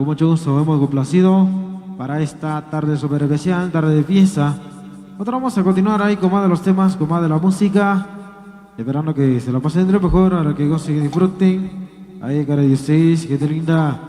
Con mucho gusto hemos complacido para esta tarde súper especial, tarde de fiesta. Nosotros vamos a continuar ahí con más de los temas, con más de la música, esperando que se la pasen de lo mejor, a que gocen y disfruten. Ahí cara 16, gente linda,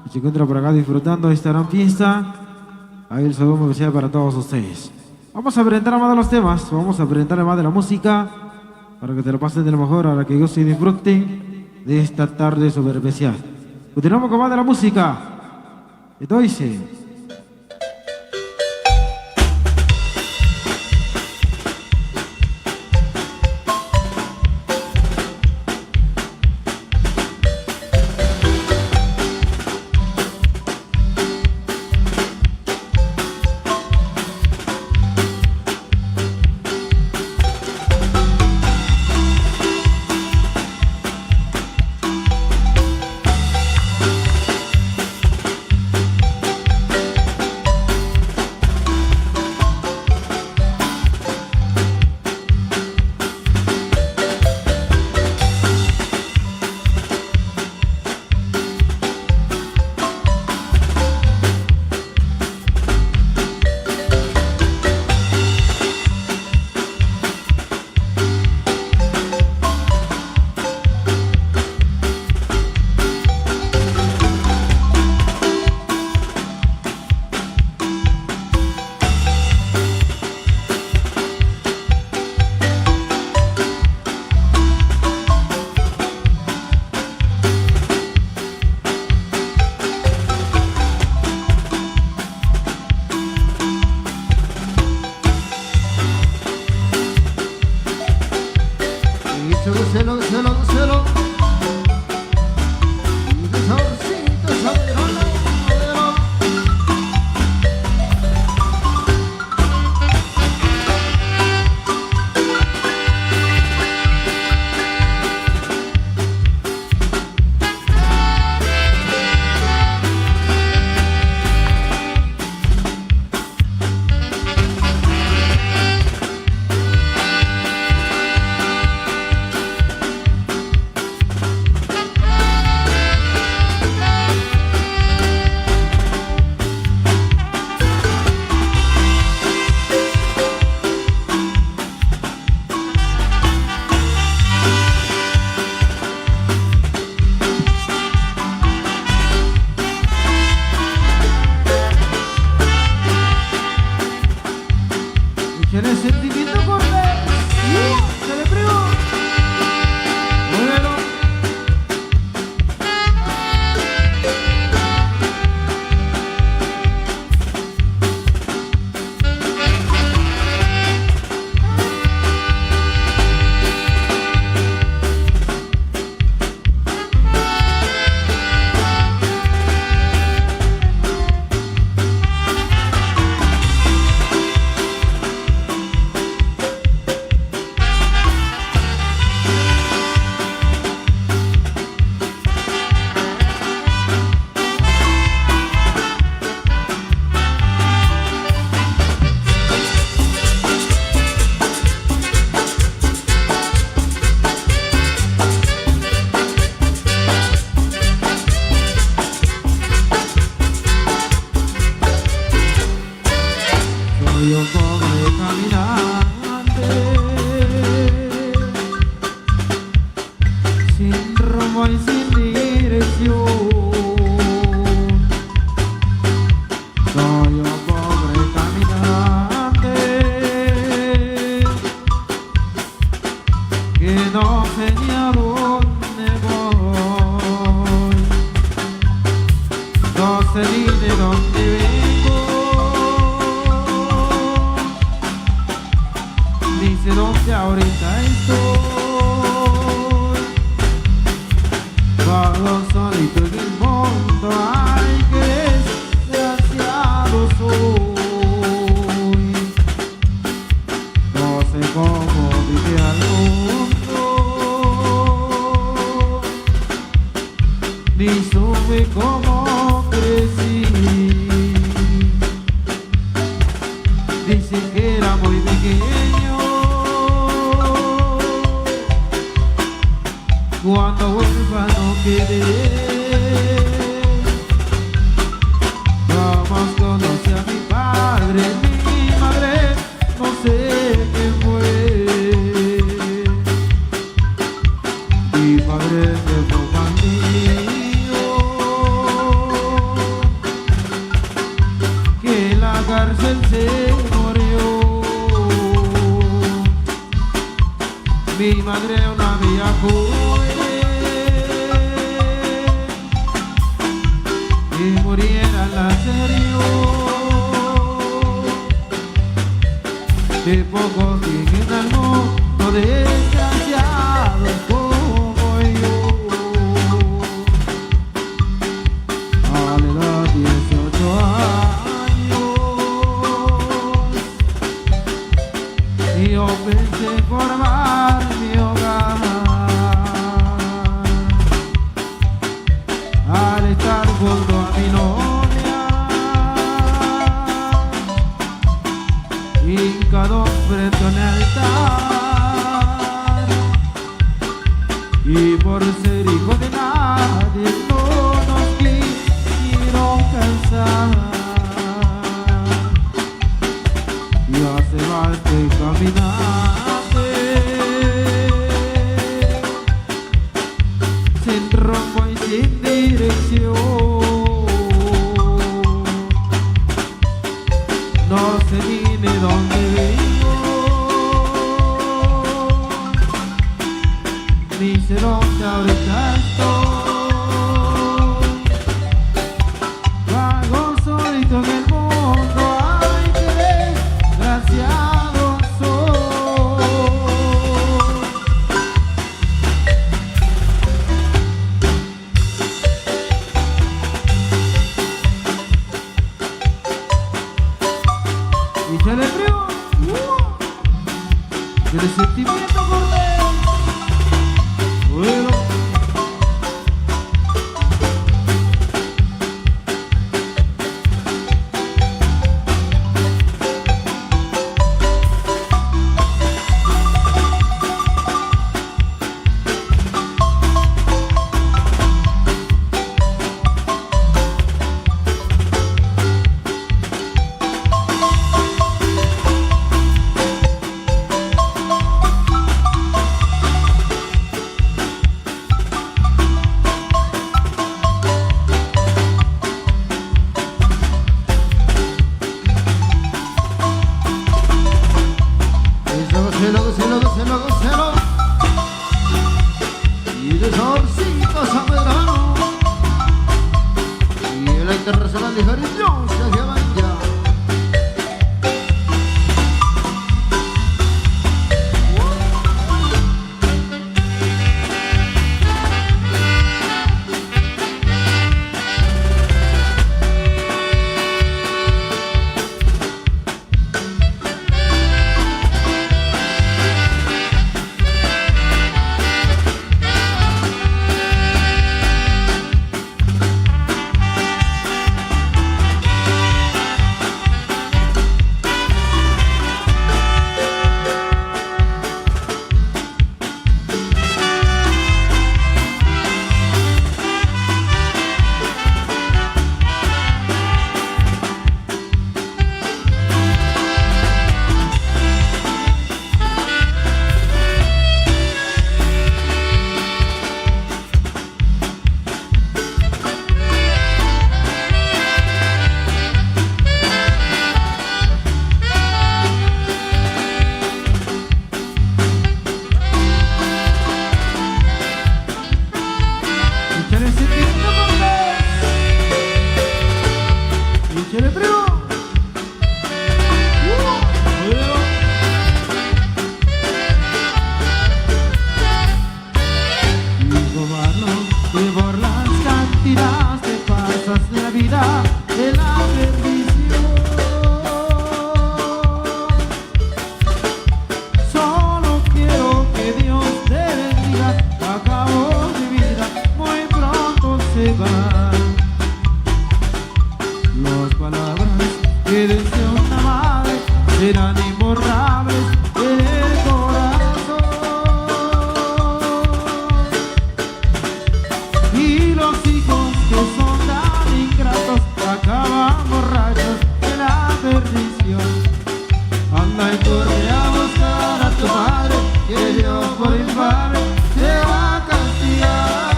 que se encuentra por acá disfrutando de esta gran fiesta. Ahí el saludo especial para todos ustedes. Vamos a presentar más de los temas, vamos a presentar más de la música, para que te lo pasen de lo mejor, a que gocen y disfruten de esta tarde súper especial. Continuamos con más de la música. Esto dice... ¿Tienes sentimiento por ver? ¡Se le primo! ¡Bueno! Soy un pobre caminante, sin rumbo y sin dirección. Soy un pobre caminante que no sé ni a dónde voy, no sé ni de dónde vengo. Dice donde ahorita estoy, vago solito en el mundo. Ay, qué desgraciado soy. No sé cómo vive al mundo, ni supe cómo crecí. Dicen que era muy pequeño él se murió. Mi madre una bella joven y muriera en la serio de pocos tienen al mundo desgraciados como yo. A la edad de 18 años yo pensé formar mi hogar. Al estar junto a mi novia hincado frente a un altar, y por ser hijo de nadie no nos quisieron casar. Ya se va este caminante sin rumbo y sin dirección, no sé ni de dónde vengo, ni sé dónde ahorita estoy. Vago solito en el mundo, ay, qué desgraciado soy. Y se le frío, el sentimiento cortés. Bueno. Gócelo, y de saborcito sabrano, y el internacional de Jariñón se llama ya. serán imborrables en el corazón. Y los hijos que son tan ingratos acaban borrachos de la perdición. Anda y corre a buscar a tu madre, que Dios por infame te va a castigar.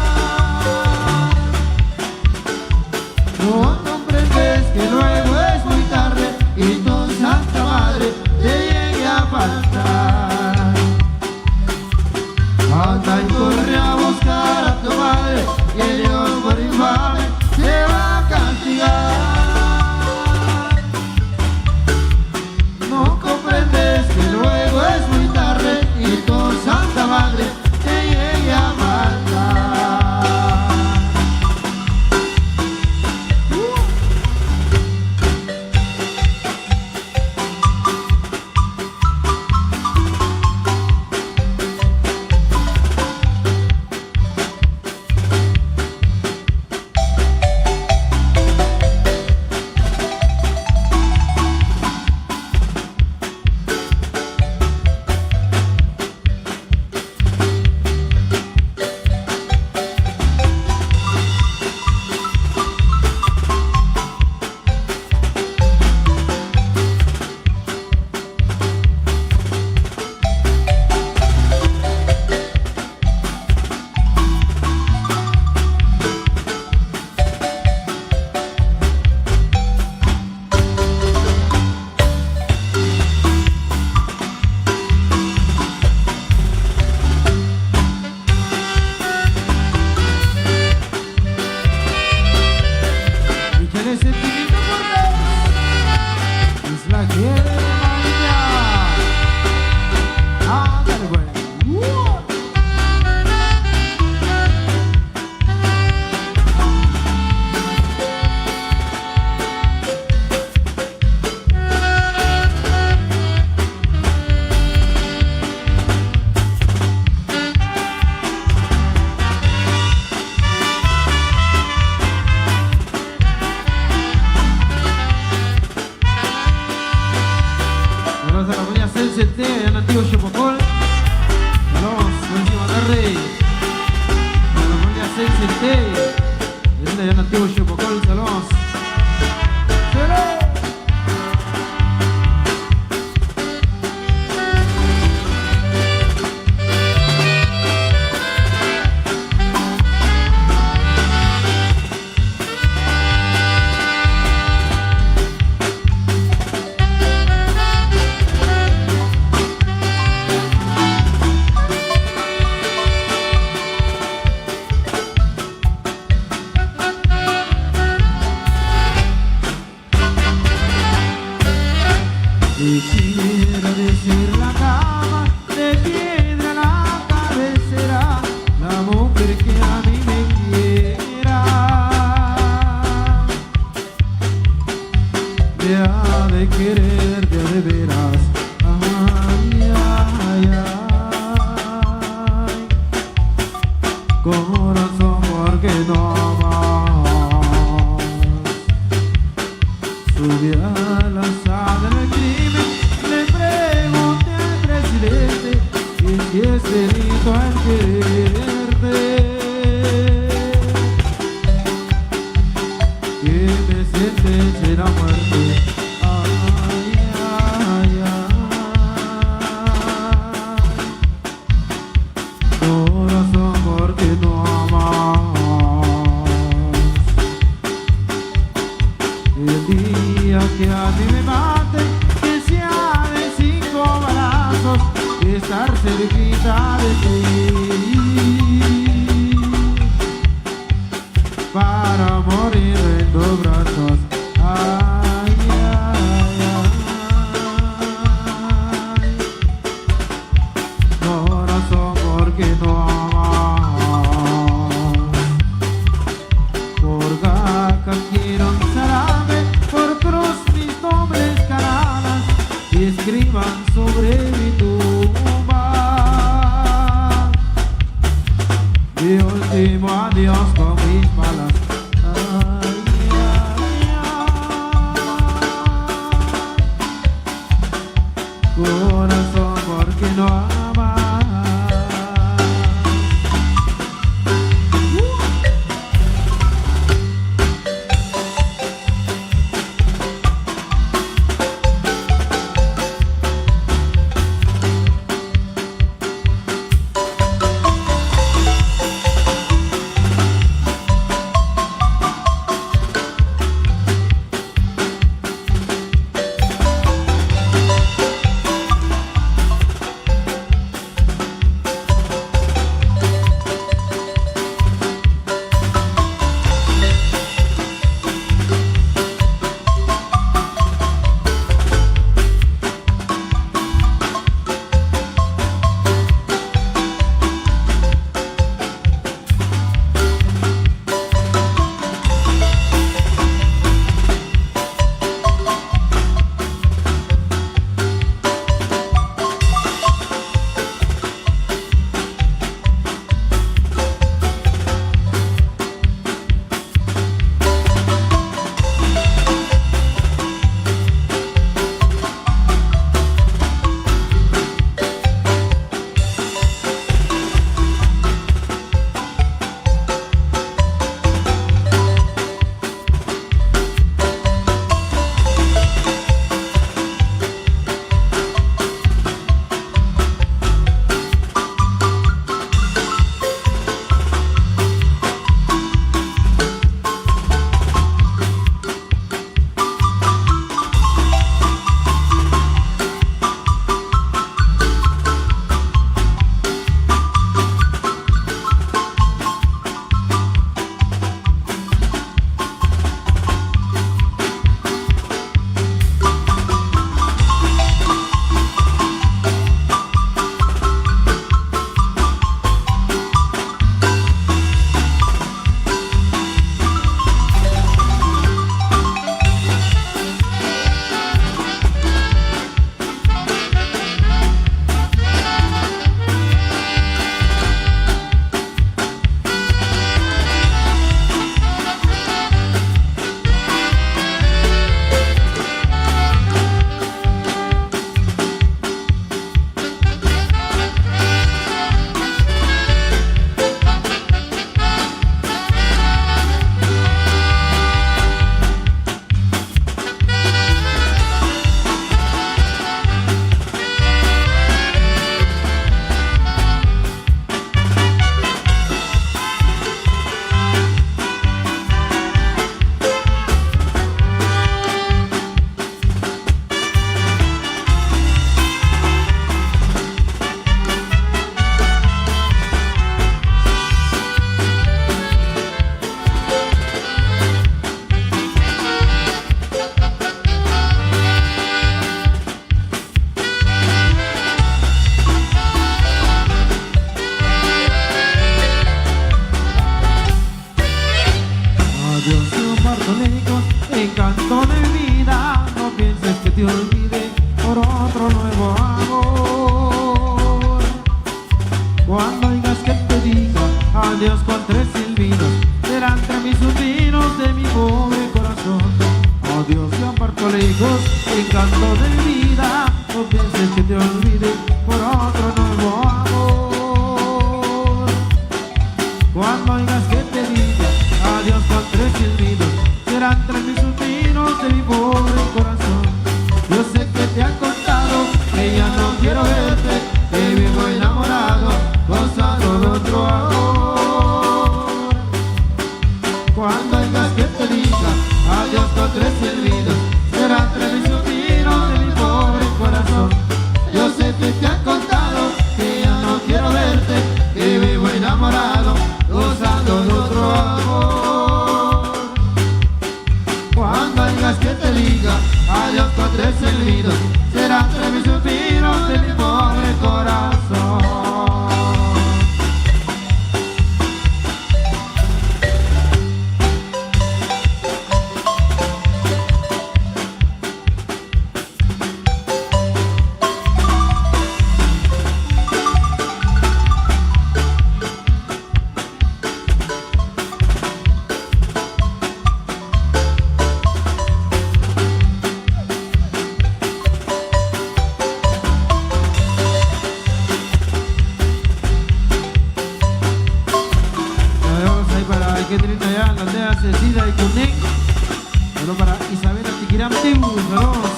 No comprendes que luego es muy tarde y entonces ese sentimiento fuerte. Es la que de mañana. Ándale, güey. Saludos a la familia Sensete, allá en Antiguo Chapocol. Saludos, buenísima tarde. A la familia Sensete, allá en Antiguo Chapocol, saludos. ¡Saludos! Y quiero decir la cama de piedra, la cabecera, la mujer que a mí me quiera. Me ha de querer de veras. Ay, ay, ay. Corazón, ¿por qué no amas? Subí a la sala del crimen, le pregunté al presidente y si es delito el quererte. Que me sientes en la muerte. Ay, ay, ay. Corazón, ¿por qué no amas? El día que a mí me maten, que sea de 5 balazos, estar cerquita de ti para morir en tus brazos. Ay, ay, ay. Corazón, ¿por qué no amas? Por gaca quiero un zarape, por cruz mis nobles caranas, y escriban sobre mi tumba mi último adiós con mis balas. Ay, ay, encanto de vida. No pienses que te olvide por otro nuevo amor. Cuando oigas que te diga adiós con tres silbidos, serán entre mis suspiros de mi pobre corazón. Adiós, yo parto lejos, encanto de vida. No pienses que te olvide por otro nuevo amor. Cuando oigas que te diga adiós con tres silbidos, serán entre mis suspiros de mi pobre corazón. Yo sé que te han contado que ya no quiero verte, que vivo enamorado, gozando de otro amor. Cuando oigas que te diga adiós con tres silbidos, será entre mis suspiros de mi pobre corazón. Yo sé que te han contado que ya no quiero verte, que vivo enamorado, gozando de otro amor. Cuando oigas que te diga adiós con tres silbidos, será entre mis suspiros de mi pobre corazón. Que trita ya la aldea Cecilia y Cunén. Saludos para Isabela Tiquiramtiu, saludos.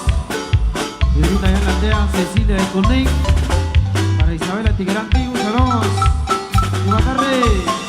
Que trita ya la aldea Cecilia y Cunén. Para Isabela Tiquiramtiu, saludos. Buenas tardes.